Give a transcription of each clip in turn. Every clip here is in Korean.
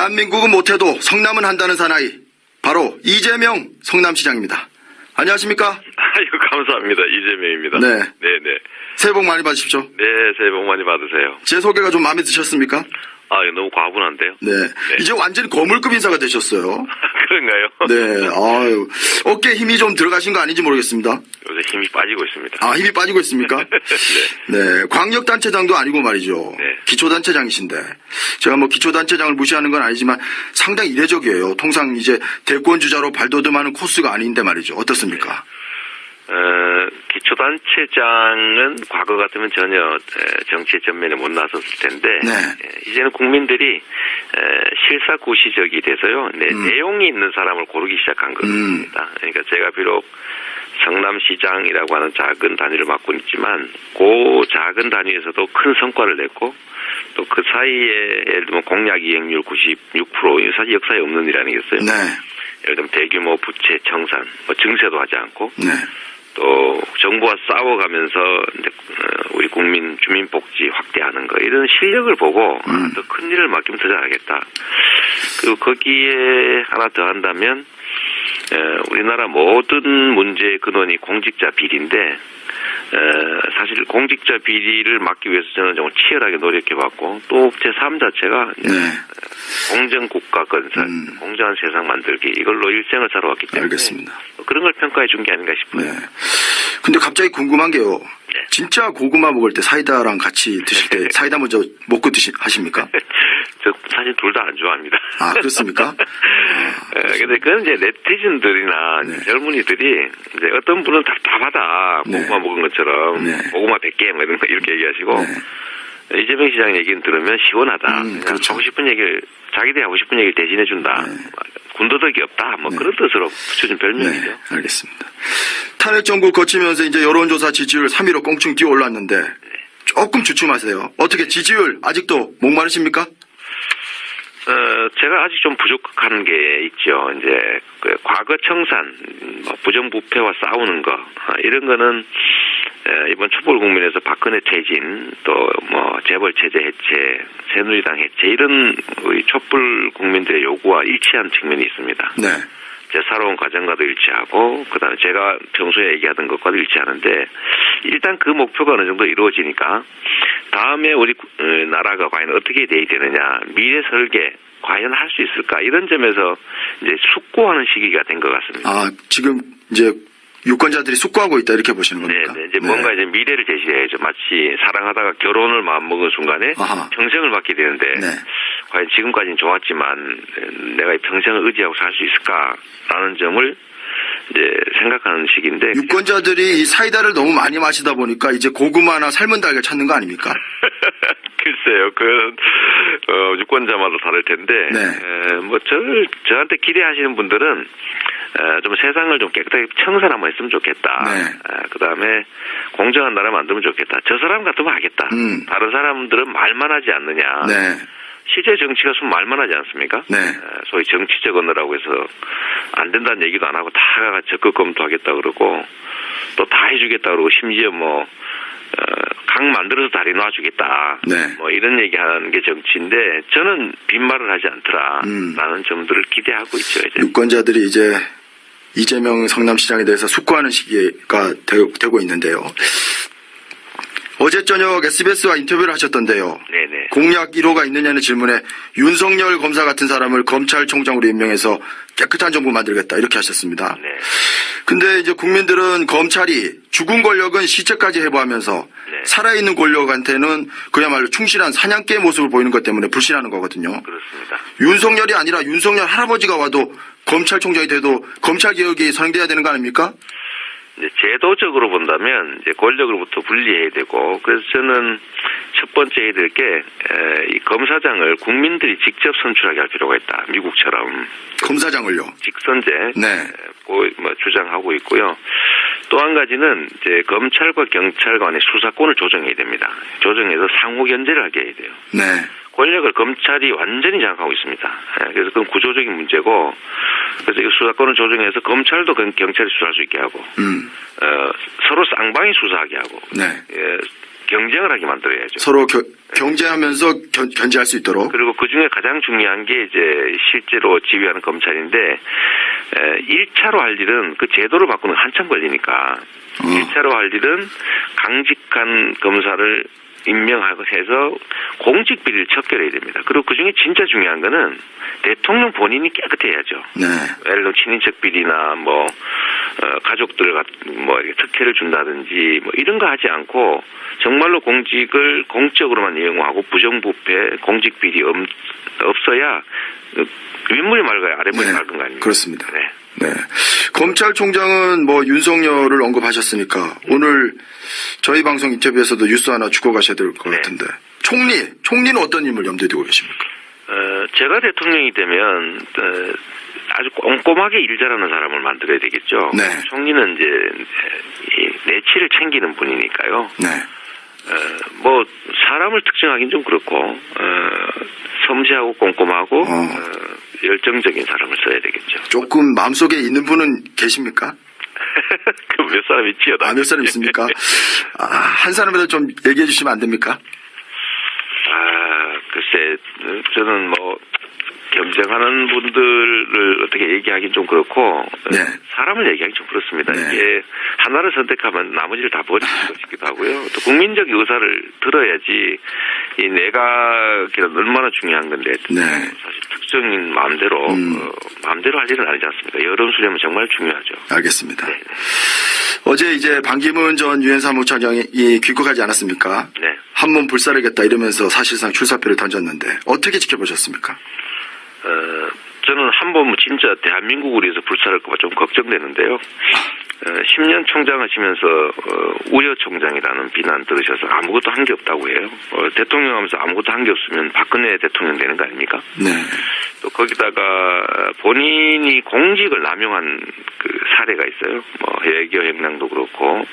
대한민국은 못해도 성남은 한다는 사나이, 바로 이재명 성남시장입니다. 안녕하십니까? 아유, 감사합니다. 이재명입니다. 네. 네네. 새해 복 많이 받으십시오. 네, 새해 복 많이 받으세요. 제 소개가 좀 마음에 드셨습니까? 아, 이거 너무 과분한데요? 네. 이제 완전히 거물급 인사가 되셨어요. 그런가요? 네. 아유, 어깨에 힘이 좀 들어가신 거 아닌지 모르겠습니다. 요새 힘이 빠지고 있습니다. 아, 힘이 빠지고 있습니까? 네. 광역단체장도 아니고 말이죠. 네. 기초단체장이신데. 제가 뭐 기초단체장을 무시하는 건 아니지만 상당히 이례적이에요. 통상 이제 대권주자로 발돋움하는 코스가 아닌데 말이죠. 어떻습니까? 기초단체장은 과거 같으면 전혀 정치의 전면에 못 나섰을 텐데 이제는 국민들이 실사구시적이 돼서요. 내용이 있는 사람을 고르기 시작한 겁니다. 그러니까 제가 비록 성남시장이라고 하는 작은 단위를 맡고 있지만 그 작은 단위에서도 큰 성과를 냈고 또 그 사이에 예를 들면 공약 이행률 96% 사실 역사에 없는 일 아니겠어요? 네. 예를 들면 대규모 부채 청산, 뭐 증세도 하지 않고 네. 또 정부와 싸워가면서 우리 국민 주민복지 확대하는 거 이런 실력을 보고 더 큰 일을 맡기면 더 잘하겠다. 그리고 거기에 하나 더 한다면 우리나라 모든 문제의 근원이 공직자 비리인데 사실 공직자 비리를 막기 위해서 저는 정말 치열하게 노력해봤고 또 제 삶 자체가 공정 국가 건설, 공정한 세상 만들기 이걸로 일생을 살아왔기 때문에 알겠습니다. 그런 걸 평가해 준 게 아닌가 싶어요. 네. 근데 갑자기 궁금한 게요. 네. 진짜 고구마 먹을 때 사이다랑 같이 드실 때 사이다 먼저 먹고 하십니까? 저 사실 둘 다 안 좋아합니다. 아, 그렇습니까? 근데 그건 이제 네티즌들이나 젊은이들이 이제 어떤 분은 답답하다. 고구마 먹은 것처럼 고구마 100개 뭐 이런 거 이렇게 얘기하시고 이재명 시장 얘기는 들으면 시원하다. 그렇죠. 하고 싶은 얘기를 자기들이 하고 싶은 얘기를 대신해 준다. 군더더기 없다. 뭐 그런 뜻으로 붙여준 별명이죠. 네, 알겠습니다. 탄핵 정부 거치면서 이제 여론조사 지지율 3위로 껑충 뛰어 올랐는데 조금 주춤하세요. 어떻게 지지율 아직도 목마르십니까? 제가 아직 좀 부족한 게 있죠. 이제 그 과거 청산, 뭐 부정부패와 싸우는 거 이런 거는 이번 촛불 국민에서 박근혜 퇴진 또 뭐 재벌 체제 해체, 새누리당 해체 이런 우리 촛불 국민들의 요구와 일치한 측면이 있습니다. 네. 제 살아온 과정과도 일치하고 그다음에 제가 평소에 얘기하던 것과도 일치하는데 일단 그 목표가 어느 정도 이루어지니까 다음에 우리 나라가 과연 어떻게 돼야 되느냐 미래 설계 과연 할 수 있을까 이런 점에서 이제 숙고하는 시기가 된 것 같습니다. 아, 지금 이제 유권자들이 숙고하고 있다 이렇게 보시는 겁니까? 네, 이제 뭔가 이제 미래를 제시해야죠. 마치 사랑하다가 결혼을 마음먹은 순간에 평생을 맡게 되는데 과연 지금까지는 좋았지만 내가 평생을 의지하고 살 수 있을까라는 점을 이제 생각하는 시기인데 유권자들이 이 사이다를 너무 많이 마시다 보니까 이제 고구마나 삶은 달걀 찾는 거 아닙니까? 글쎄요, 유권자마다 다를 텐데 뭐 저한테 기대하시는 분들은 좀 세상을 좀 깨끗하게 청산 한번 했으면 좋겠다. 그다음에 공정한 나라 만들면 좋겠다. 저 사람 같으면 하겠다. 다른 사람들은 말만 하지 않느냐. 실제 정치가 좀 말만 하지 않습니까? 소위 정치적 언어라고 해서 안 된다는 얘기도 안 하고 다 적극 검토하겠다 그러고 또 다 해주겠다 그러고 심지어 뭐 강 만들어서 다리 놔주겠다. 뭐 이런 얘기하는 게 정치인데 저는 빈말을 하지 않더라라는 점들을 기대하고 있죠. 이제. 유권자들이 이제 이재명 성남시장에 대해서 숙고하는 시기가 되고 있는데요. 어제 저녁 SBS와 인터뷰를 하셨던데요. 네네. 공약 1호가 있느냐는 질문에 윤석열 검사 같은 사람을 검찰총장으로 임명해서 깨끗한 정부 만들겠다 이렇게 하셨습니다. 근데 이제 국민들은 검찰이 죽은 권력은 시체까지 해부하면서 살아있는 권력한테는 그야말로 충실한 사냥개의 모습을 보이는 것 때문에 불신하는 거거든요. 그렇습니다. 윤석열이 아니라 윤석열 할아버지가 와도 검찰총장이 돼도 검찰개혁이 선행돼야 되는 거 아닙니까? 이제 제도적으로 본다면 이제 권력으로부터 분리해야 되고 그래서 저는 첫 번째 해야 될 게 이 검사장을 국민들이 직접 선출하게 할 필요가 있다. 미국처럼 검사장을요? 직선제 뭐 주장하고 있고요. 또 한 가지는 이제 검찰과 경찰 간의 수사권을 조정해야 됩니다. 조정해서 상호 견제를 하게 해야 돼요. 권력을 검찰이 완전히 장악하고 있습니다. 그래서 그건 구조적인 문제고 그래서 이 수사권을 조정해서 검찰도 경찰이 수사할 수 있게 하고 서로 쌍방이 수사하게 하고 경쟁을 하게 만들어야죠. 서로 경쟁하면서 견제할 수 있도록. 그리고 그 중에 가장 중요한 게 이제 실제로 지휘하는 검찰인데 1차로 할 일은 그 제도를 바꾸는 한참 걸리니까 1차로 할 일은 강직한 검사를 임명하고 해서 공직 비리를 척결해야 됩니다. 그리고 그 중에 진짜 중요한 거는 대통령 본인이 깨끗해야죠. 네. 예를 들어 친인척 비리나 뭐 가족들 뭐 특혜를 준다든지 뭐 이런 거 하지 않고 정말로 공직을 공적으로만 이용하고 부정부패, 공직 비리 없어야 윗물이 맑아야 아랫물이 네. 맑은 거 아닙니까? 그렇습니다. 네. 네. 검찰총장은 뭐 윤석열을 언급하셨으니까 오늘 저희 방송 인터뷰에서도 뉴스 하나 주고 가셔야 될 것 네. 같은데 총리는 어떤 인물 염두에 두고 계십니까? 제가 대통령이 되면 아주 꼼꼼하게 일 잘하는 사람을 만들어야 되겠죠. 네. 총리는 이제 이 내치를 챙기는 분이니까요. 네. 뭐 사람을 특정하기는 좀 그렇고 섬세하고 꼼꼼하고 열정적인 사람을 써야 되겠죠. 조금 마음속에 있는 분은 계십니까? 그 몇 사람 있지요? 몇 사람 있습니까? 한 사람이라도 좀 얘기해 주시면 안 됩니까? 글쎄, 저는 뭐, 경쟁하는 분들을 어떻게 얘기하기는 좀 그렇고, 네. 사람을 얘기하기 좀 그렇습니다. 네. 이게 하나를 선택하면 나머지를 다 버리는 것이기도 하고요. 또 국민적 의사를 들어야지, 이 내각이란 얼마나 중요한 건데, 네. 사실 특정인 마음대로, 마음대로 할 일은 아니지 않습니까? 여론 수렴은 정말 중요하죠. 알겠습니다. 네. 어제 이제 반기문 전 유엔 사무총장이 귀국하지 않았습니까? 네. 한몸 불사르겠다 이러면서 사실상 출사표를 던졌는데 어떻게 지켜보셨습니까? 저는 한 번 진짜 대한민국을 위해서 불살할까 봐 좀 걱정되는데요. 10년 총장하시면서 우여 총장이라는 비난 들으셔서 아무것도 한 게 없다고 해요. 대통령 하면서 아무것도 한 게 없으면 박근혜 대통령 되는 거 아닙니까? 네. 또 거기다가 본인이 공직을 남용한 그 사례가 있어요. 뭐 외교 행랑도 그렇고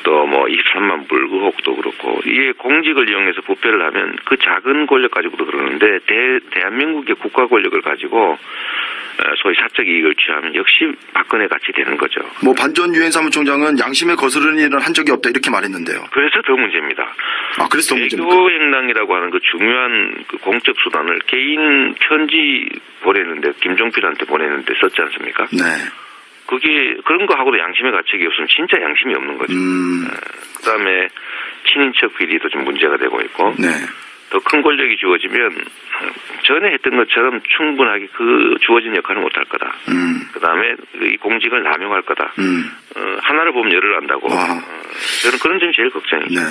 또 뭐 23만 불 의혹도 그렇고 이게 공직을 이용해서 부패를 하면 그 작은 권력 가지고도 그러는데 대한민국의 국가 권력을 가지고 소위 사적 이익을 취하면 역시 박근혜 같이 되는 거죠. 뭐 반전 유엔 사무총장은 양심에 거스르는 일은 한 적이 없다 이렇게 말했는데요. 그래서 더 문제입니다. 그래서 더 문제입니까? 외교 행랑이라고 하는 그 중요한 그 공적 수단을 개인 편지 보내는데 김종필한테 보내는데 썼지 않습니까? 네. 그게 그런 거 하고도 양심의 가책이 없으면 진짜 양심이 없는 거죠. 그다음에 친인척 비리도 좀 문제가 되고 있고 네. 더 큰 권력이 주어지면 전에 했던 것처럼 충분하게 그 주어진 역할을 못할 거다. 그다음에 이 공직을 남용할 거다. 하나를 보면 열을 안다고. 저는 그런 점이 제일 걱정이죠. 네.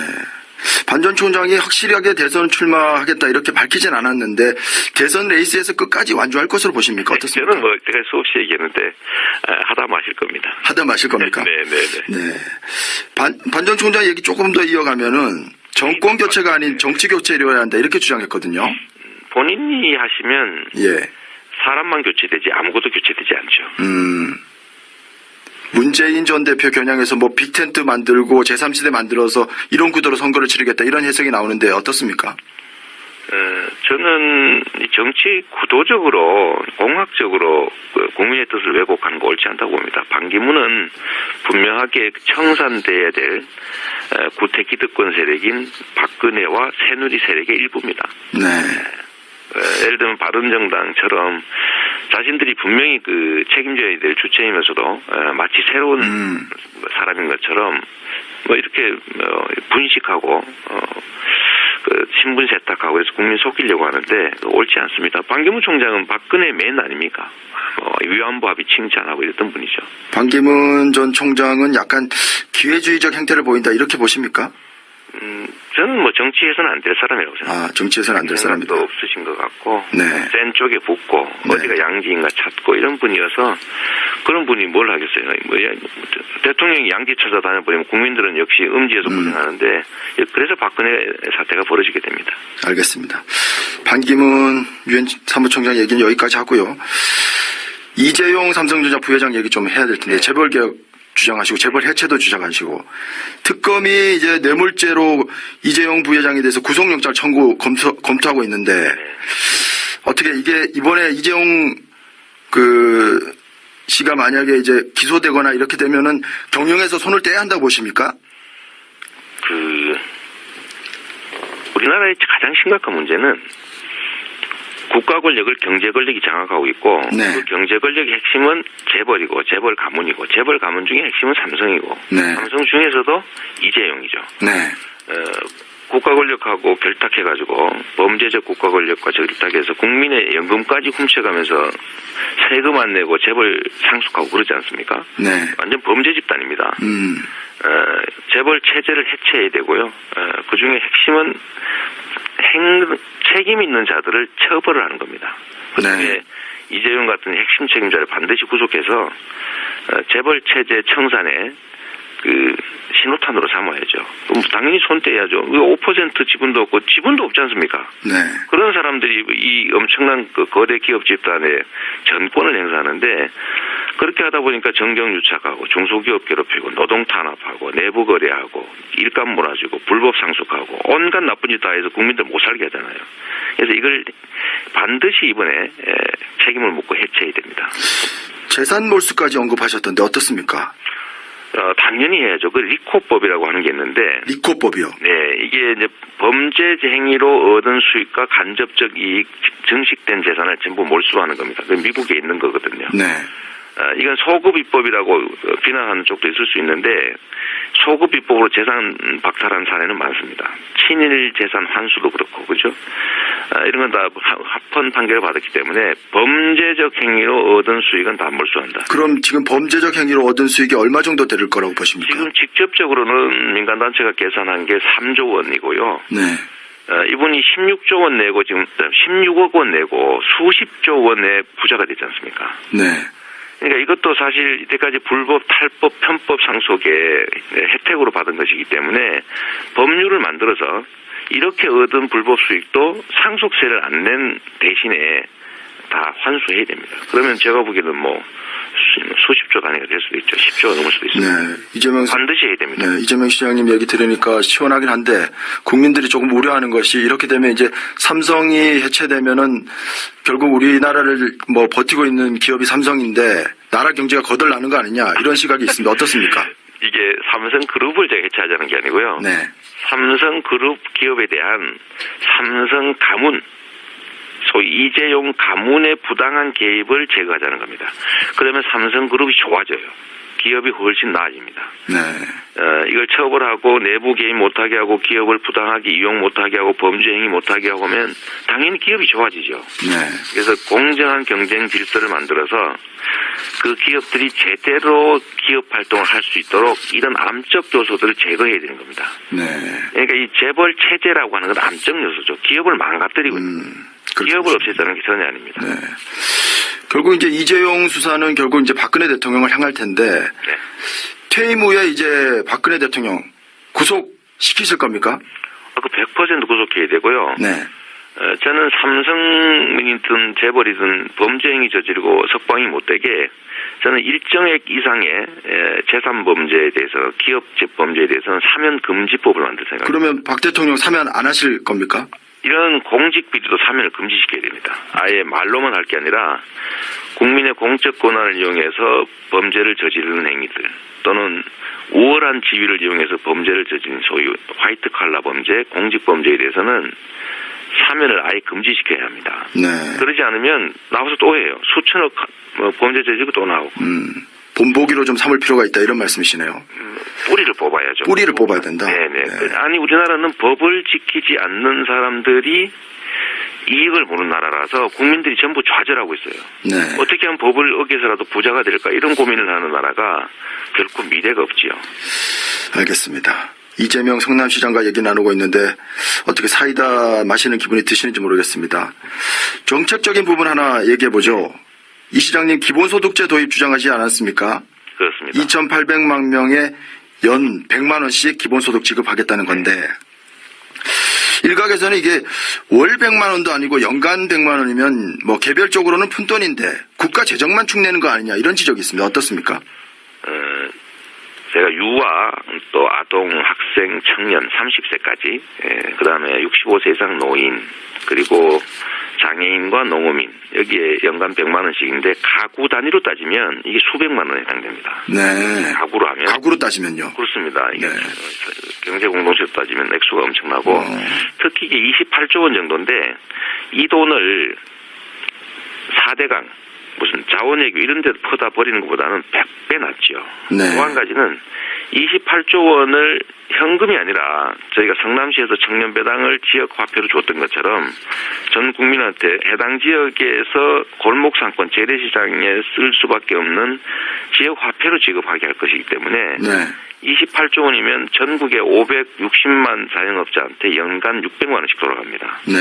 반 전 총장이 확실하게 대선 출마하겠다 이렇게 밝히진 않았는데 대선 레이스에서 끝까지 완주할 것으로 보십니까? 어떻습니까? 저는 뭐 제가 수없이 얘기했는데 하다 마실 겁니다. 하다 마실 겁니까? 네. 반 전 총장 얘기 조금 더 이어가면은 정권 교체가 아닌 정치 교체를 해야 한다 이렇게 주장했거든요. 본인이 하시면 사람만 교체되지 아무것도 교체되지 않죠. 문재인 전 대표 겨냥해서 뭐 빅텐트 만들고 제3시대 만들어서 이런 구도로 선거를 치르겠다 이런 해석이 나오는데 어떻습니까? 저는 정치 구도적으로 공학적으로 국민의 뜻을 왜곡하는 거 옳지 않다고 봅니다. 반기문은 분명하게 청산돼야 될 구태 기득권 세력인 박근혜와 새누리 세력의 일부입니다. 네. 예를 들면 바른정당처럼 자신들이 분명히 그 책임져야 될 주체이면서도 마치 새로운 사람인 것처럼 뭐 이렇게 분식하고 그 신분 세탁하고 해서 국민 속이려고 하는데 옳지 않습니다. 반기문 총장은 박근혜 맨 아닙니까? 위안부 합의 칭찬하고 이랬던 분이죠. 반기문 전 총장은 약간 기회주의적 행태를 보인다 이렇게 보십니까? 저는 뭐 정치에서는 안 될 사람이라고 생각합니다. 정치에서는 안 될 사람이다. 도 없으신 것 같고, 네. 센 쪽에 붙고, 어디가 양지인가 찾고 이런 분이어서 그런 분이 뭘 하겠어요. 대통령이 양지 찾아다녀버리면 국민들은 역시 음지에서 고생하는데 그래서 박근혜 사태가 벌어지게 됩니다. 알겠습니다. 반기문 유엔 사무총장 얘기는 여기까지 하고요. 이재용 삼성전자 부회장 얘기 좀 해야 될 텐데 재벌개혁 주장하시고 재벌 해체도 주장하시고 특검이 이제 뇌물죄로 이재용 부회장에 대해서 구속영장 청구 검토하고 있는데 어떻게 이게 이번에 이재용 씨가 만약에 이제 기소되거나 이렇게 되면은 경영에서 손을 떼야 한다고 보십니까? 우리나라의 가장 심각한 문제는 국가 권력을 경제 권력이 장악하고 있고 네. 그 경제 권력의 핵심은 재벌이고 재벌 가문이고 재벌 가문 중에 핵심은 삼성이고 네. 삼성 중에서도 이재용이죠. 네. 국가 권력하고 결탁해가지고 범죄적 국가 권력과 결탁해서 국민의 연금까지 훔쳐가면서 세금 안 내고 재벌 상속하고 그러지 않습니까? 네. 완전 범죄 집단입니다. 재벌 체제를 해체해야 되고요. 그 중에 핵심은 책임 있는 자들을 처벌을 하는 겁니다. 그중에 네. 이재용 같은 핵심 책임자를 반드시 구속해서 재벌 체제 청산에 그 신호탄으로 삼아야죠. 그럼 당연히 손 떼야죠. 5% 지분도 없고 지분도 없지 않습니까? 네. 그런 사람들이 이 엄청난 그 거대 기업 집단의 전권을 행사하는데 그렇게 하다 보니까 정경유착하고 중소기업 괴롭히고 노동 탄압하고 내부 거래하고 일감 몰아주고 불법 상속하고 온갖 나쁜 짓 다 해서 국민들 못 살게 하잖아요. 그래서 이걸 반드시 이번에 책임을 묻고 해체해야 됩니다. 재산 몰수까지 언급하셨던데 어떻습니까? 당연히 해야죠. 그 리코법이라고 하는 게 있는데. 리코법이요? 네, 이게 이제 범죄 행위로 얻은 수익과 간접적 이익, 증식된 재산을 전부 몰수하는 겁니다. 그 미국에 있는 거거든요. 네. 이건 소급 입법이라고 비난하는 쪽도 있을 수 있는데 소급 입법으로 재산 박탈한 사례는 많습니다. 친일 재산 환수도 그렇고 그죠? 이런 건 다 합헌 판결을 받았기 때문에 범죄적 행위로 얻은 수익은 다 몰수한다. 그럼 지금 범죄적 행위로 얻은 수익이 얼마 정도 될 거라고 보십니까? 지금 직접적으로는 민간단체가 계산한 게 3조 원이고요. 네. 이분이 16조 원 내고 지금 16억 원 내고 수십조 원의 부자가 되지 않습니까? 네. 그러니까 이것도 사실 이때까지 불법, 탈법, 편법 상속의 혜택으로 받은 것이기 때문에 법률을 만들어서 이렇게 얻은 불법 수익도 상속세를 안 낸 대신에 다 환수해야 됩니다. 그러면 제가 보기에는 뭐 수십조 단위가 될 수도 있죠. 10조가 넘을 수도 있습니다. 네. 이재명 반드시 해야 됩니다. 네, 이재명 시장님 얘기 들으니까 시원하긴 한데 국민들이 조금 우려하는 것이 이렇게 되면 이제 삼성이 해체되면은 결국 우리나라를 뭐 버티고 있는 기업이 삼성인데 나라 경제가 거덜나는 거 아니냐 이런 시각이 있습니다. 어떻습니까? 이게 삼성그룹을 제가 해체하자는 게 아니고요. 네. 삼성그룹 기업에 대한 삼성 가문 소위 이재용 가문의 부당한 개입을 제거하자는 겁니다. 그러면 삼성그룹이 좋아져요. 기업이 훨씬 나아집니다. 네. 이걸 처벌하고 내부 개입 못하게 하고 기업을 부당하게 이용 못하게 하고 범죄 행위 못하게 하고 하면 당연히 기업이 좋아지죠. 네. 그래서 공정한 경쟁 질서를 만들어서 그 기업들이 제대로 기업 활동을 할 수 있도록 이런 암적 요소들을 제거해야 되는 겁니다. 네. 그러니까 이 재벌 체제라고 하는 건 암적 요소죠. 기업을 망가뜨리고 기업을 없애자는 게 전혀 아닙니다. 네. 결국 이제 이재용 수사는 결국 이제 박근혜 대통령을 향할 텐데 네. 퇴임 후에 이제 박근혜 대통령 구속시키실 겁니까? 그 100% 구속해야 되고요. 네. 저는 삼성이든 재벌이든 범죄 행위 저지르고 석방이 못 되게 저는 일정액 이상의 재산 범죄에 대해서 기업 범죄에 대해서는 사면 금지법을 만들 생각입니다. 그러면 박 대통령 사면 안 하실 겁니까? 이런 공직 비리도 사면을 금지시켜야 됩니다. 아예 말로만 할 게 아니라 국민의 공적 권한을 이용해서 범죄를 저지르는 행위들 또는 우월한 지위를 이용해서 범죄를 저지르는 소위 화이트 칼라 범죄, 공직 범죄에 대해서는 사면을 아예 금지시켜야 합니다. 네. 그러지 않으면 나와서 또 해요. 수천억 범죄 저지르고 또 나오고. 본보기로 좀 삼을 필요가 있다 이런 말씀이시네요. 뿌리를 뽑아야죠. 뿌리를 뽑아야 된다. 네네. 네. 아니 우리나라는 법을 지키지 않는 사람들이 이익을 보는 나라라서 국민들이 전부 좌절하고 있어요. 네. 어떻게 하면 법을 어겨서라도 부자가 될까 이런 고민을 하는 나라가 결코 미래가 없지요. 알겠습니다. 이재명 성남시장과 얘기 나누고 있는데 어떻게 사이다 마시는 기분이 드시는지 모르겠습니다. 정책적인 부분 하나 얘기해보죠. 이 시장님 기본소득제 도입 주장하지 않았습니까? 그렇습니다. 2,800만 명에 연 100만 원씩 기본소득 지급하겠다는 건데 일각에서는 이게 월 100만 원도 아니고 연간 100만 원이면 뭐 개별적으로는 푼돈인데 국가 재정만 축내는 거 아니냐 이런 지적이 있습니다. 어떻습니까? 제가 유아, 또 아동, 학생, 청년 30세까지, 그다음에 65세 이상 노인, 그리고 장애인과 농어민, 여기에 연간 100만 원씩인데 가구 단위로 따지면 이게 수백만 원에 해당됩니다. 네. 가구로 하면. 가구로 따지면요. 그렇습니다. 이게 네. 경제 공동체로 따지면 액수가 엄청나고 특히 이게 28조 원 정도인데 이 돈을 4대강 무슨 자원외교 이런 데 퍼다 버리는 것보다는 100배 낫죠. 네. 또 한 가지는 28조 원을 현금이 아니라 저희가 성남시에서 청년배당을 지역화폐로 줬던 것처럼 전 국민한테 해당 지역에서 골목상권 재래시장에 쓸 수밖에 없는 지역화폐로 지급하게 할 것이기 때문에 네. 28조 원이면 전국의 560만 자영업자한테 연간 600만 원씩 돌아갑니다. 네.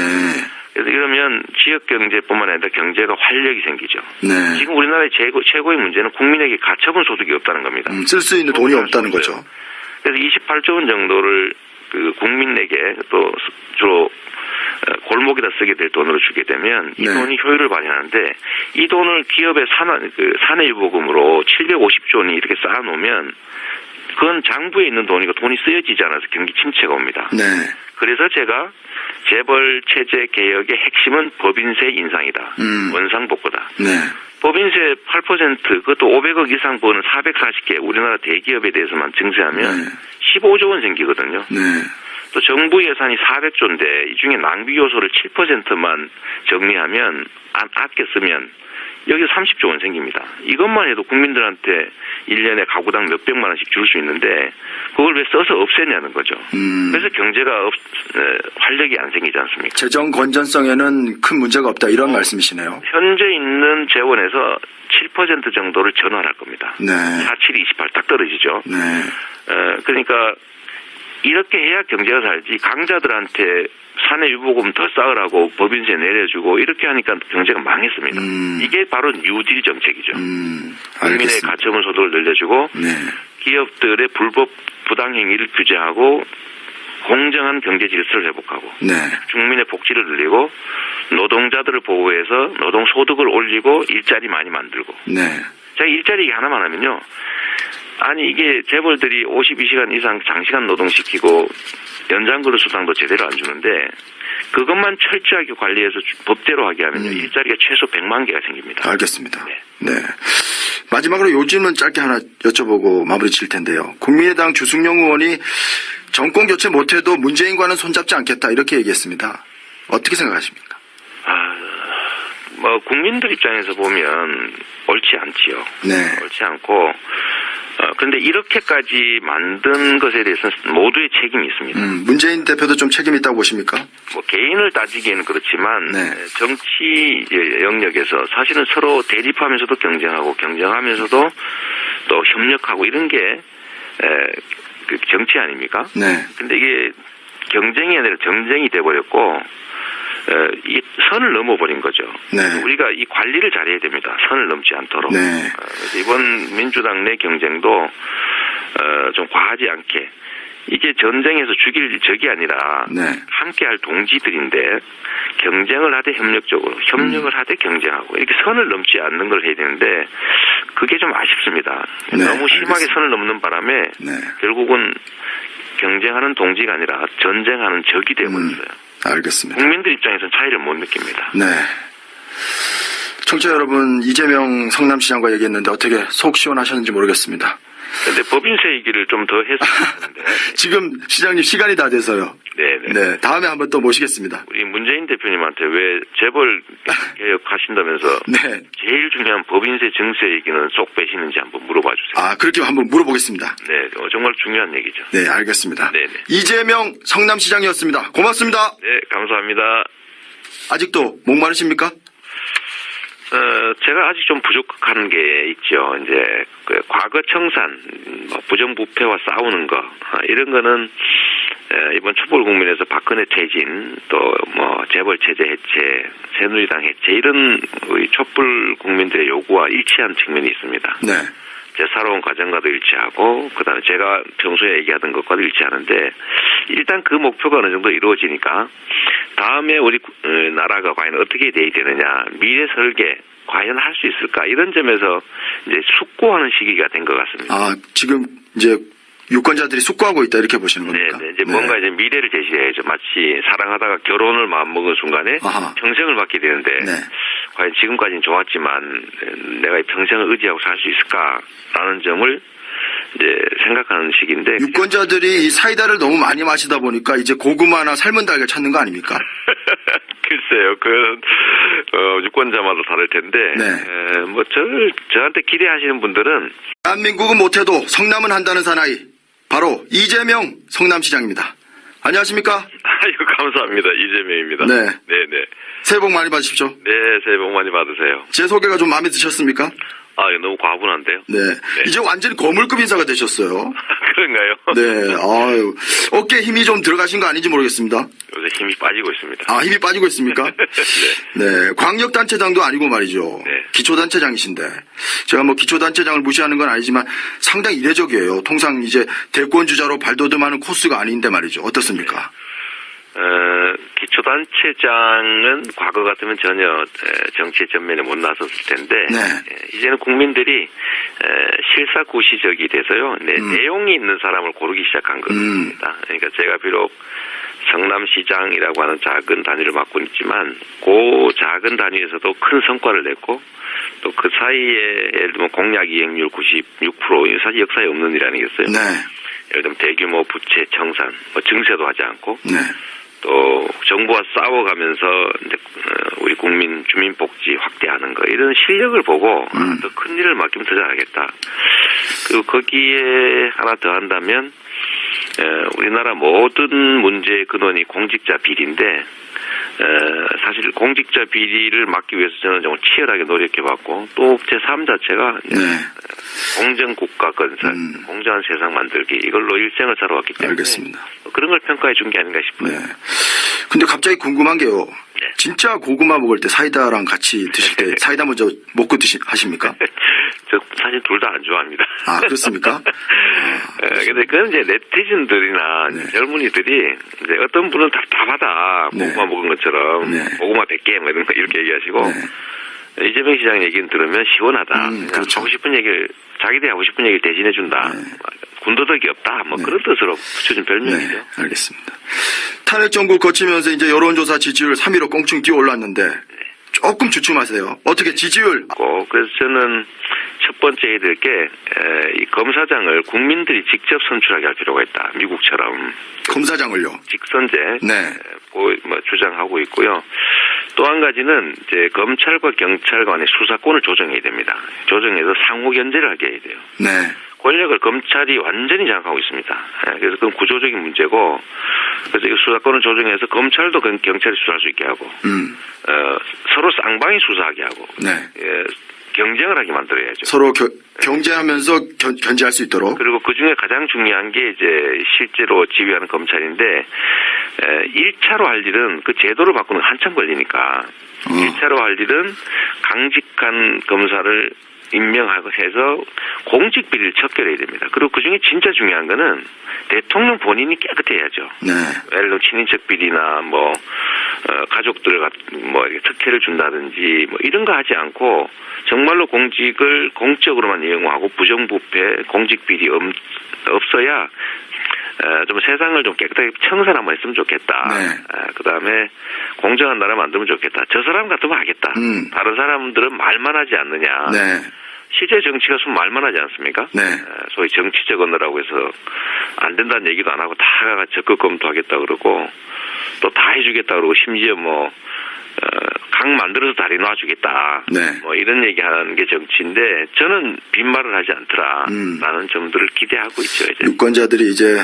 그래서 이러면 지역 경제뿐만 아니라 경제가 활력이 생기죠. 네. 지금 우리나라의 최고의 문제는 국민에게 가처분 소득이 없다는 겁니다. 쓸 수 있는 돈이 없다는 거죠. 그래서 28조 원 정도를 그 국민에게 또 주로 골목에다 쓰게 될 돈으로 주게 되면 이 네. 돈이 효율을 발휘하는데 이 돈을 기업의 사내유보금으로 750조 원이 이렇게 쌓아놓으면 그건 장부에 있는 돈이고 돈이 쓰여지지 않아서 경기 침체가 옵니다. 네. 그래서 제가 재벌 체제 개혁의 핵심은 법인세 인상이다. 원상복구다. 네. 법인세 8% 그것도 500억 이상 버는 440개 우리나라 대기업에 대해서만 증세하면 네. 15조 원 생기거든요. 네. 또 정부 예산이 400조인데 이 중에 낭비 요소를 7%만 정리하면 아껴 쓰면 여기 30조 원 생깁니다. 이것만 해도 국민들한테 1년에 가구당 몇백만 원씩 줄 수 있는데 그걸 왜 써서 없애냐는 거죠. 그래서 경제가 활력이 안 생기지 않습니까? 재정 건전성에는 큰 문제가 없다 이런 말씀이시네요. 현재 있는 재원에서 7% 정도를 전환할 겁니다. 네. 47, 28 딱 떨어지죠. 네. 그러니까 이렇게 해야 경제가 살지 강자들한테 사내유보금 더 쌓으라고 법인세 내려주고 이렇게 하니까 경제가 망했습니다. 이게 바로 뉴딜 정책이죠. 국민의 가처분 소득을 늘려주고 네. 기업들의 불법 부당행위를 규제하고 공정한 경제 질서를 회복하고 네. 국민의 복지를 늘리고 노동자들을 보호해서 노동 소득을 올리고 일자리 많이 만들고 네. 제가 일자리 얘기 하나만 하면요. 아니 이게 재벌들이 52시간 이상 장시간 노동시키고 연장근로 수당도 제대로 안 주는데 그것만 철저하게 관리해서 법대로 하게 하면 일자리가 최소 100만 개가 생깁니다. 알겠습니다. 네. 네. 마지막으로 요즘은 짧게 하나 여쭤보고 마무리 질 텐데요. 국민의당 주승용 의원이 정권 교체 못해도 문재인과는 손잡지 않겠다 이렇게 얘기했습니다. 어떻게 생각하십니까? 국민들 입장에서 보면 옳지 않지요. 네. 옳지 않고 그런데 이렇게까지 만든 것에 대해서는 모두의 책임이 있습니다. 문재인 대표도 좀 책임 있다고 보십니까? 개인을 따지기에는 그렇지만 네. 정치 영역에서 사실은 서로 대립하면서도 경쟁하면서도 또 협력하고 이런 게 그 정치 아닙니까? 네. 근데 이게 경쟁이 아니라 정쟁이 돼버렸고 이 선을 넘어버린 거죠. 네. 우리가 이 관리를 잘해야 됩니다. 선을 넘지 않도록. 네. 그래서 이번 민주당 내 경쟁도 좀 과하지 않게 이게 전쟁에서 죽일 적이 아니라 네. 함께할 동지들인데 경쟁을 하되 협력적으로 협력을 하되 경쟁하고 이렇게 선을 넘지 않는 걸 해야 되는데 그게 좀 아쉽습니다. 네, 너무 심하게 알겠습니다. 선을 넘는 바람에 네. 결국은 경쟁하는 동지가 아니라 전쟁하는 적이 되어버렸어요. 알겠습니다. 국민들 입장에서는 차이를 못 느낍니다. 네. 청취자 여러분, 이재명 성남시장과 얘기했는데 어떻게 속 시원하셨는지 모르겠습니다. 근데 법인세 얘기를 좀 더 했으면 하는데. 지금 시장님 시간이 다 돼서요. 네네. 네. 다음에 한번 또 모시겠습니다. 우리 문재인 대표님한테 왜 재벌 개혁하신다면서 네. 제일 중요한 법인세 증세 얘기는 쏙 빼시는지 한번 물어봐 주세요. 아, 그렇게 한번 물어보겠습니다. 네, 정말 중요한 얘기죠. 네, 알겠습니다. 네네. 이재명 성남시장이었습니다. 고맙습니다. 네, 감사합니다. 아직도 목마르십니까? 제가 아직 좀 부족한 게 있죠. 이제 그 과거 청산, 부정부패와 싸우는 거 이런 거는 이번 촛불 국민에서 박근혜 퇴진, 또 재벌 체제 해체, 새누리당 해체 이런 우리 촛불 국민들의 요구와 일치한 측면이 있습니다. 네. 제 살아온 과정과도 일치하고 그다음에 제가 평소에 얘기하던 것과도 일치하는데 일단 그 목표가 어느 정도 이루어지니까 다음에 우리 나라가 과연 어떻게 돼야 되느냐, 미래 설계 과연 할 수 있을까, 이런 점에서 이제 숙고하는 시기가 된 것 같습니다. 아, 지금 이제 유권자들이 숙고하고 있다 이렇게 보시는 겁니까? 네, 이제 뭔가 이제 미래를 제시해야죠. 마치 사랑하다가 결혼을 마음먹은 순간에 아하. 평생을 받게 되는데 네. 과연 지금까지는 좋았지만 내가 이 평생을 의지하고 살 수 있을까라는 점을 이제 생각하는 시기인데 유권자들이 이 사이다를 너무 많이 마시다 보니까 이제 고구마나 삶은 달걀 찾는 거 아닙니까? 글쎄요, 유권자마다 다를 텐데, 네. 뭐 저한테 기대하시는 분들은 대한민국은 못해도 성남은 한다는 사나이, 바로 이재명 성남시장입니다. 안녕하십니까? 아이고, 감사합니다. 이재명입니다. 네. 네네. 새해 복 많이 받으십시오. 네, 새해 복 많이 받으세요. 제 소개가 좀 마음에 드셨습니까? 아, 이거 너무 과분한데요? 네. 이제 완전히 거물급 인사가 되셨어요. 그런가요? 네. 아유. 어깨에 힘이 좀 들어가신 거 아닌지 모르겠습니다. 요새 힘이 빠지고 있습니다. 아, 힘이 빠지고 있습니까? 네. 광역단체장도 아니고 말이죠. 네. 기초단체장이신데. 제가 뭐 기초단체장을 무시하는 건 아니지만 상당히 이례적이에요. 통상 이제 대권주자로 발돋움하는 코스가 아닌데 말이죠. 어떻습니까? 기초단체장은 과거 같으면 전혀 정치의 전면에 못 나섰을 텐데 네. 이제는 국민들이 실사구시적이 돼서요. 내용이 있는 사람을 고르기 시작한 겁니다. 그러니까 제가 비록 성남시장이라고 하는 작은 단위를 맡고 있지만 그 작은 단위에서도 큰 성과를 냈고 또 그 사이에 예를 들면 공약 이행률 96% 사실 역사에 없는 일 아니겠어요? 네. 예를 들면 대규모 부채 청산, 뭐 증세도 하지 않고 네. 또 정부와 싸워가면서 이제 우리 국민 주민복지 확대하는 거 이런 실력을 보고 더 큰 일을 맡기면 더 잘하겠다. 그리고 거기에 하나 더 한다면 우리나라 모든 문제의 근원이 공직자 비리인데 사실 공직자 비리를 막기 위해서 저는 정말 치열하게 노력해봤고 또 제 삶 자체가 네. 공정 국가 건설, 공정한 세상 만들기 이걸로 일생을 살아왔기 때문에 알겠습니다. 그런 걸 평가해 준 게 아닌가 싶어요. 네. 근데 갑자기 궁금한 게요. 네. 진짜 고구마 먹을 때 사이다랑 같이 드실 때 사이다 먼저 먹고 하십니까? 저 사실 둘 다 안 좋아합니다. 아, 그렇습니까? 근데 그건 이제 네티즌들이나 네. 젊은이들이 이제 어떤 분은 답답하다. 네. 고구마 먹은 것처럼 네. 고구마 100개 뭐 이런 거 이렇게 얘기하시고 네. 이재명 시장 얘기는 들으면 시원하다. 그냥 그렇죠. 하고 싶은 얘기를 자기들이 하고 싶은 얘기를 대신해 준다. 군더더기 없다. 뭐 그런 뜻으로 붙여준 별명이죠. 네, 알겠습니다. 탄핵 정부 거치면서 이제 여론조사 지지율 3위로 껑충 뛰어 올랐는데 조금 주춤하세요. 어떻게 지지율? 그래서 저는 첫 번째 해야 될 게 이 검사장을 국민들이 직접 선출하게 할 필요가 있다. 미국처럼 검사장을요? 직선제 네. 주장하고 있고요. 또 한 가지는 이제 검찰과 경찰 간의 수사권을 조정해야 됩니다. 조정해서 상호 견제를 하게 해야 돼요. 네. 권력을 검찰이 완전히 장악하고 있습니다. 그래서 그건 구조적인 문제고, 그래서 이 수사권을 조정해서 검찰도 경찰이 수사할 수 있게 하고, 서로 쌍방이 수사하게 하고, 네. 경쟁을 하게 만들어야죠. 서로 경쟁하면서 견제할 수 있도록. 그리고 그 중에 가장 중요한 게 이제 실제로 지휘하는 검찰인데, 1차로 할 일은 그 제도를 바꾸는 게 한참 걸리니까, 1차로 할 일은 강직한 검사를 임명하고 해서 공직 비리를 척결해야 됩니다. 그리고 그 중에 진짜 중요한 거는 대통령 본인이 깨끗해야죠. 네. 예를 들면 친인척 비리나 가족들 이렇게 특혜를 준다든지 이런 거 하지 않고 정말로 공직을 공적으로만 이용하고 부정부패, 공직 비리 없어야 좀 세상을 좀 깨끗하게 청산 한번 했으면 좋겠다. 네. 그다음에 공정한 나라 만들면 좋겠다. 저 사람 같으면 하겠다. 다른 사람들은 말만 하지 않느냐. 네. 실제 정치가 좀 말만 하지 않습니까? 네. 소위 정치적 언어라고 해서 안 된다는 얘기도 안 하고 다 적극 검토하겠다 그러고 또 다 해주겠다 그러고 심지어 강 만들어서 다리 놔주겠다. 네. 이런 얘기하는 게 정치인데 저는 빈말을 하지 않더라라는 점들을 기대하고 있죠. 이제. 유권자들이 이제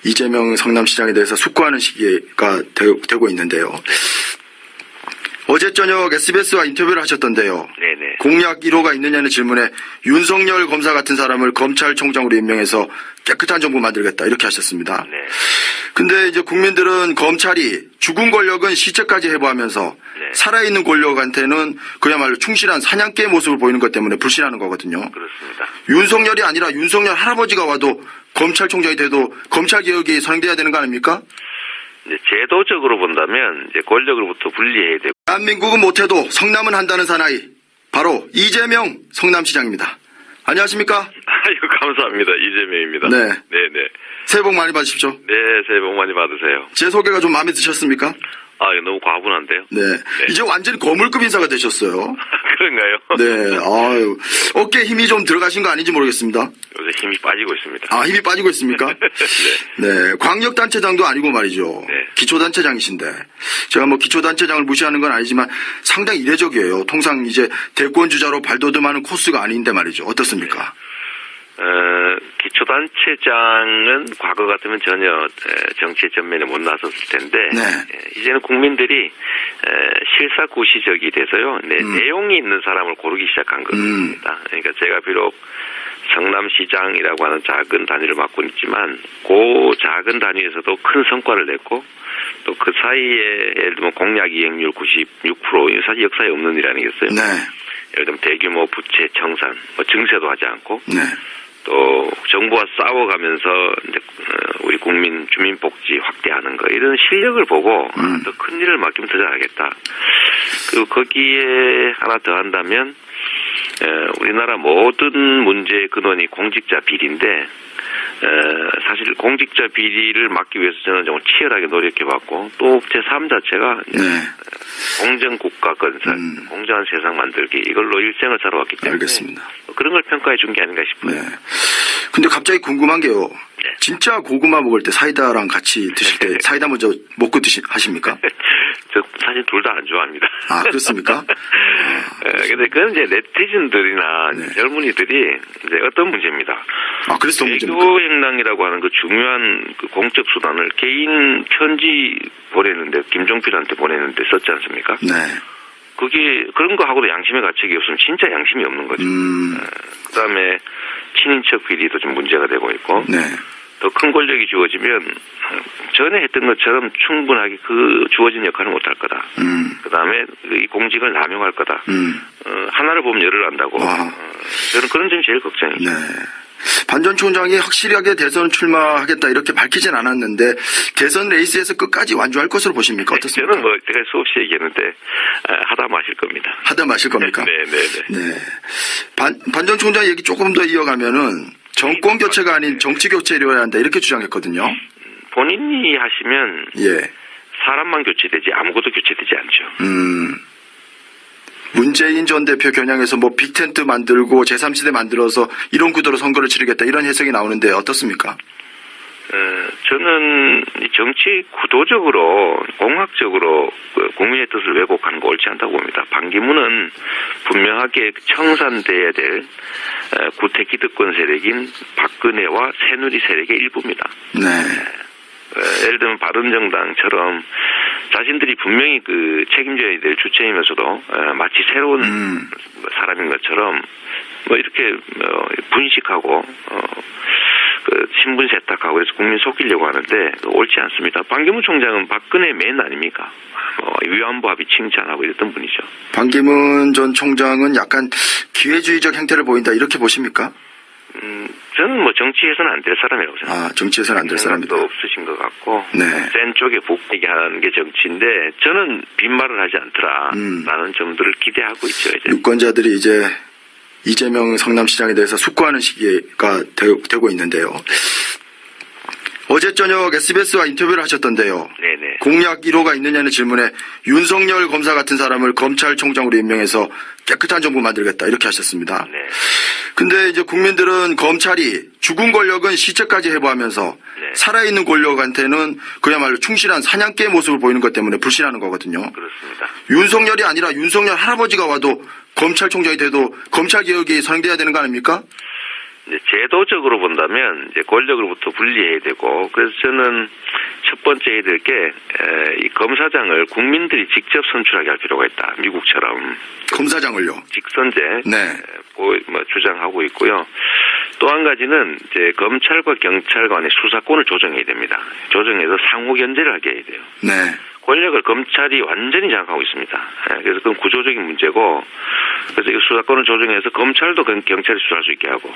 이재명 성남시장에 대해서 숙고하는 시기가 되고 있는데요. 어제 저녁 SBS와 인터뷰를 하셨던데요. 네네. 공약 1호가 있느냐는 질문에 윤석열 검사 같은 사람을 검찰총장으로 임명해서 깨끗한 정부 만들겠다 이렇게 하셨습니다. 네. 근데 이제 국민들은 검찰이 죽은 권력은 시체까지 해부하면서 네. 살아있는 권력한테는 그야말로 충실한 사냥개의 모습을 보이는 것 때문에 불신하는 거거든요. 그렇습니다. 윤석열이 아니라 윤석열 할아버지가 와도 검찰총장이 돼도 검찰개혁이 선행돼야 되는 거 아닙니까? 이제 제도적으로 본다면 이제 권력으로부터 분리해야 되고. 대한민국은 못해도 성남은 한다는 사나이 바로 이재명 성남시장입니다. 안녕하십니까? 아유, 감사합니다. 이재명입니다. 네. 네네. 새해 복 많이 받으십시오. 네, 새해 복 많이 받으세요. 제 소개가 좀 마음에 드셨습니까? 아, 이거 너무 과분한데요? 네. 이제 완전히 거물급 인사가 되셨어요. 그런가요? 네. 아유. 어깨에 힘이 좀 들어가신 거 아닌지 모르겠습니다. 요새 힘이 빠지고 있습니다. 아, 힘이 빠지고 있습니까? 네. 네. 광역단체장도 아니고 말이죠. 네. 기초단체장이신데. 제가 뭐 기초단체장을 무시하는 건 아니지만 상당히 이례적이에요. 통상 이제 대권주자로 발돋움하는 코스가 아닌데 말이죠. 어떻습니까? 기초단체장은 과거 같으면 전혀 정치의 전면에 못 나섰을 텐데 네. 이제는 국민들이 실사구시적이 돼서요. 내용이 있는 사람을 고르기 시작한 겁니다. 그러니까 제가 비록 성남시장이라고 하는 작은 단위를 맡고 있지만 그 작은 단위에서도 큰 성과를 냈고 또 그 사이에 예를 들면 공약 이행률 96% 사실 역사에 없는 일 아니겠어요? 네. 예를 들면 대규모 부채 청산, 뭐 증세도 하지 않고 네. 또 정부와 싸워가면서 이제 우리 국민 주민복지 확대하는 거 이런 실력을 보고 더 큰 일을 맡기면 더 잘하겠다. 그리고 거기에 하나 더 한다면 우리나라 모든 문제의 근원이 공직자 비리인데 사실 공직자 비리를 막기 위해서 저는 정말 치열하게 노력해봤고 또 제 삶 자체가 네. 공정 국가 건설, 공정한 세상 만들기 이걸로 일생을 살아왔기 때문에 알겠습니다. 그런 걸 평가해 준 게 아닌가 싶어요. 네. 근데 갑자기 궁금한 게요. 네. 진짜 고구마 먹을 때 사이다랑 같이 드실 때 사이다 먼저 먹고 하십니까? 저 사실 둘 다 안 좋아합니다. 아, 그렇습니까? 근데 그건 이제 네티즌들이나 네. 젊은이들이 이제 어떤 문제입니다. 아, 그래서 더 문제입니까? 외교 행랑이라고 하는 그 중요한 그 공적 수단을 개인 편지 보내는데 김종필한테 보내는데 썼지 않습니까? 네. 그게 그런 거 하고도 양심의 가책이 없으면 진짜 양심이 없는 거죠. 그다음에 친인척 비리도 좀 문제가 되고 있고 네. 더 큰 권력이 주어지면 전에 했던 것처럼 충분하게 그 주어진 역할을 못할 거다. 그다음에 이 공직을 남용할 거다. 하나를 보면 열을 안다고. 저는 그런 점이 제일 걱정이죠. 네. 반 전 총장이 확실하게 대선 출마하겠다 이렇게 밝히진 않았는데 대선 레이스에서 끝까지 완주할 것으로 보십니까? 어떻습니까? 저는 뭐 제가 수없이 얘기했는데 하다 마실 겁니다. 하다 마실 겁니까? 네네네. 네. 반 전 총장 얘기 조금 더 이어가면은 정권 교체가 아닌 정치 교체를 이뤄야 한다 이렇게 주장했거든요. 본인이 하시면 예. 사람만 교체되지 아무것도 교체되지 않죠. 문재인 전 대표 겨냥해서 뭐 빅텐트 만들고 제3지대 만들어서 이런 구도로 선거를 치르겠다 이런 해석이 나오는데 어떻습니까? 저는 이 정치 구도적으로 공학적으로 국민의 뜻을 왜곡하는 거 옳지 않다고 봅니다. 반기문은 분명하게 청산돼야 될 구태 기득권 세력인 박근혜와 새누리 세력의 일부입니다. 네. 예를 들면 바른정당처럼 자신들이 분명히 그 책임져야 될 주체이면서도 마치 새로운 사람인 것처럼 뭐 이렇게 분식하고 그 신분 세탁하고 해서 국민 속이려고 하는데 옳지 않습니다. 반기문 총장은 박근혜 맨 아닙니까? 위안부합의 칭찬하고 이랬던 분이죠. 반기문 전 총장은 약간 기회주의적 행태를 보인다 이렇게 보십니까? 저는 뭐 정치에서는 안 될 사람이라고 생각합니다. 아, 정치에서는 안 될 사람이다. 생각도 없으신 것 같고 네. 센 쪽에 북이게 하는 게 정치인데 저는 빈말을 하지 않더라 라는 점들을 기대하고 있죠. 이제. 유권자들이 이제 이재명 성남시장에 대해서 숙고하는 시기가 되고 있는데요. 어제 저녁 SBS와 인터뷰를 하셨던데요. 네네. 공약 1호가 있느냐는 질문에 윤석열 검사 같은 사람을 검찰총장으로 임명해서 깨끗한 정부 만들겠다 이렇게 하셨습니다. 네. 근데 이제 국민들은 검찰이 죽은 권력은 시체까지 해부하면서 네. 살아있는 권력한테는 그야말로 충실한 사냥개의 모습을 보이는 것 때문에 불신하는 거거든요. 그렇습니다. 윤석열이 아니라 윤석열 할아버지가 와도 검찰총장이 돼도 검찰개혁이 선행돼야 되는 거 아닙니까? 이제 제도적으로 본다면 이제 권력으로부터 분리해야 되고 그래서 저는 첫 번째 해야 될 게 이 검사장을 국민들이 직접 선출하게 할 필요가 있다. 미국처럼 검사장을요? 직선제 네. 주장하고 있고요. 또 한 가지는 이제 검찰과 경찰 간의 수사권을 조정해야 됩니다. 조정해서 상호 견제를 하게 해야 돼요. 네. 권력을 검찰이 완전히 장악하고 있습니다. 그래서 그건 구조적인 문제고, 그래서 이 수사권을 조정해서 검찰도 경찰이 수사할 수 있게 하고,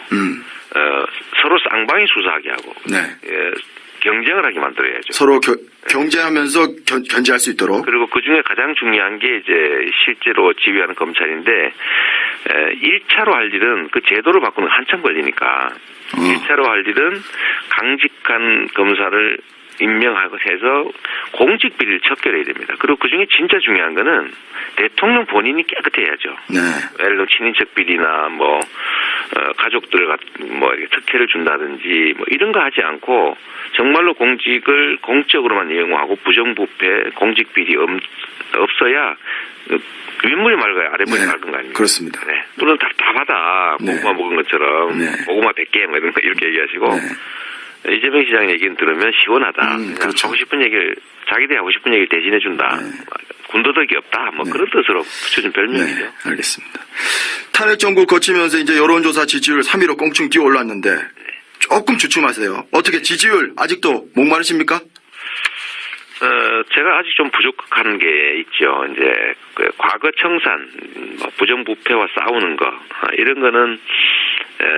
서로 쌍방이 수사하게 하고, 네. 경쟁을 하게 만들어야죠. 서로 경쟁하면서 견제할 수 있도록. 그리고 그 중에 가장 중요한 게 이제 실제로 지휘하는 검찰인데, 1차로 할 일은 그 제도를 바꾸는 게 한참 걸리니까, 1차로 할 일은 강직한 검사를 임명하고 해서 공직 비리를 척결해야 됩니다. 그리고 그 중에 진짜 중요한 거는 대통령 본인이 깨끗해야죠. 네. 예를 들어 친인척 비리나 가족들 이렇게 특혜를 준다든지 이런 거 하지 않고 정말로 공직을 공적으로만 이용하고 부정부패, 공직 비리 없어야 윗물이 맑아야 아랫물이 맑은 거 아닙니까? 그렇습니다. 네. 물론 다 받아. 고구마 먹은 것처럼 네. 고구마 100개 이런 거 이렇게 얘기하시고 네. 이재명 시장 얘기는 들으면 시원하다. 그렇죠. 하고 싶은 얘기를 자기들이 하고 싶은 얘기를 대신해 준다. 군더더기 없다. 그런 뜻으로 붙여준 별명이죠. 네, 알겠습니다. 탄핵 정부 거치면서 이제 여론조사 지지율 3위로 꽁충 뛰어 올랐는데 조금 주춤하세요. 어떻게 지지율 아직도 목마르십니까? 제가 아직 좀 부족한 게 있죠. 이제 과거 청산, 부정부패와 싸우는 거 이런 거는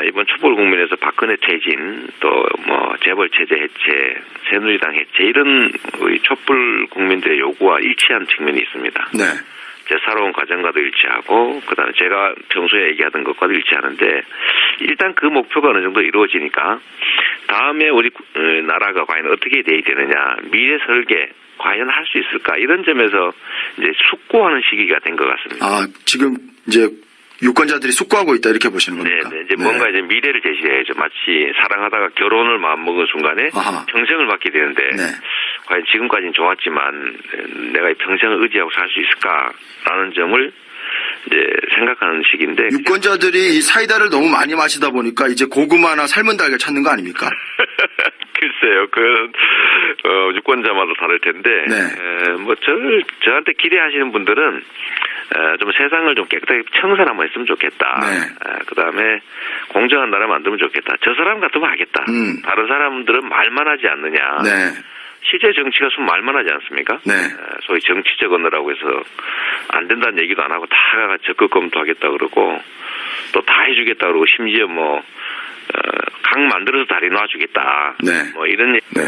이번 촛불 국민에서 박근혜 퇴진, 또 재벌 체제 해체, 새누리당 해체 이런 우리 촛불 국민들의 요구와 일치한 측면이 있습니다. 네. 제 살아온 과정과도 일치하고 그다음에 제가 평소에 얘기하던 것과도 일치하는데 일단 그 목표가 어느 정도 이루어지니까 다음에 우리 나라가 과연 어떻게 돼야 되느냐, 미래 설계 과연 할 수 있을까 이런 점에서 이제 숙고하는 시기가 된 것 같습니다. 아, 지금 이제 유권자들이 숙고하고 있다 이렇게 보시는 겁니까? 네, 이제 뭔가 이제 미래를 제시해야죠. 마치 사랑하다가 결혼을 마음먹은 순간에 아하. 평생을 맡게 되는데 네. 과연 지금까지는 좋았지만 내가 평생을 의지하고 살 수 있을까라는 점을 이제 생각하는 시기인데 유권자들이 이 사이다를 너무 많이 마시다 보니까 이제 고구마나 삶은 달걀 찾는 거 아닙니까? 글쎄요, 유권자마다 다를 텐데, 네. 저한테 기대하시는 분들은, 좀 세상을 좀 깨끗하게 청산 한번 했으면 좋겠다. 네. 그 다음에 공정한 나라 만들면 좋겠다. 저 사람 같으면 하겠다. 다른 사람들은 말만 하지 않느냐. 네. 실제 정치가 좀 말만 하지 않습니까? 네. 소위 정치적 언어라고 해서 안 된다는 얘기도 안 하고 다 적극 검토하겠다 그러고 또 다 해주겠다 그러고 심지어 강 만들어서 다리 놔주겠다. 네. 이런 얘기. 네.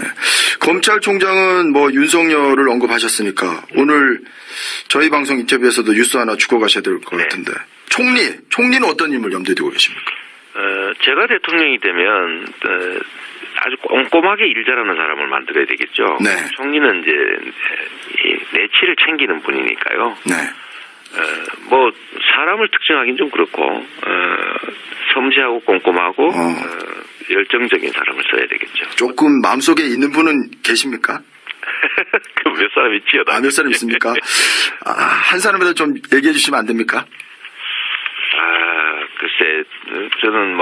검찰총장은 윤석열을 언급하셨으니까 오늘 저희 방송 인터뷰에서도 뉴스 하나 주고 가셔야 될 것 네. 같은데 총리는 어떤 인물 염두에 두고 계십니까? 제가 대통령이 되면 아주 꼼꼼하게 일 잘하는 사람을 만들어야 되겠죠. 네. 총리는 이제 내치를 챙기는 분이니까요. 네. 사람을 특정하기는 좀 그렇고 섬세하고 꼼꼼하고 열정적인 사람을 써야 되겠죠. 조금 마음속에 있는 분은 계십니까? 그 몇 사람 있지요? 몇 사람 있습니까? 한 사람이라도 좀 얘기해 주시면 안 됩니까? 글쎄, 저는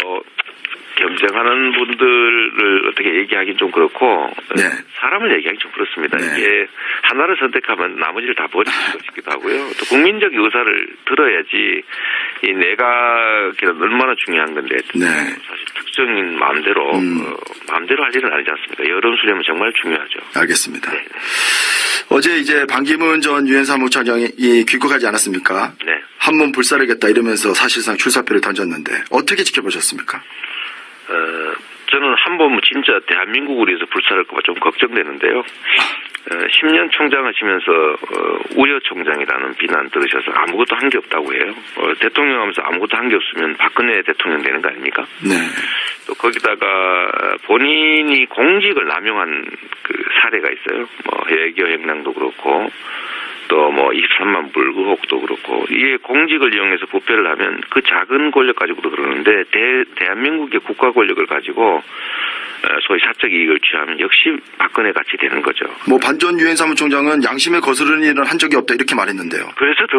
겸생하는 분들을 어떻게 얘기하기는 좀 그렇고, 네. 사람을 얘기하기 좀 그렇습니다. 네. 이게 하나를 선택하면 나머지를 다 버리는 것이기도 하고요. 또 국민적 의사를 들어야지 이 내각이 얼마나 중요한 건데, 네. 사실 특정인 마음대로 할 일은 아니지 않습니까? 여론 수렴은 정말 중요하죠. 알겠습니다. 네. 어제 이제 반기문 전 유엔 사무총장이 귀국하지 않았습니까? 네. 한몸 불사르겠다 이러면서 사실상 출사표를 던졌는데 어떻게 지켜보셨습니까? 저는 한번 진짜 대한민국을 위해서 불사를까 좀 걱정되는데요. 10년 총장 하시면서 우려 총장이라는 비난 들으셔서 아무것도 한 게 없다고 해요. 대통령 하면서 아무것도 한 게 없으면 박근혜 대통령 되는 거 아닙니까? 네. 또 거기다가 본인이 공직을 남용한 그 사례가 있어요. 외교 행랑도 그렇고 또 23만 불 의혹도 그렇고 이게 공직을 이용해서 부패를 하면 그 작은 권력 가지고도 그러는데 대한민국의 국가 권력을 가지고 소위 사적 이익을 취하면 역시 박근혜 같이 되는 거죠. 반전 유엔 사무총장은 양심에 거스르는 일은 한 적이 없다 이렇게 말했는데요. 그래서 더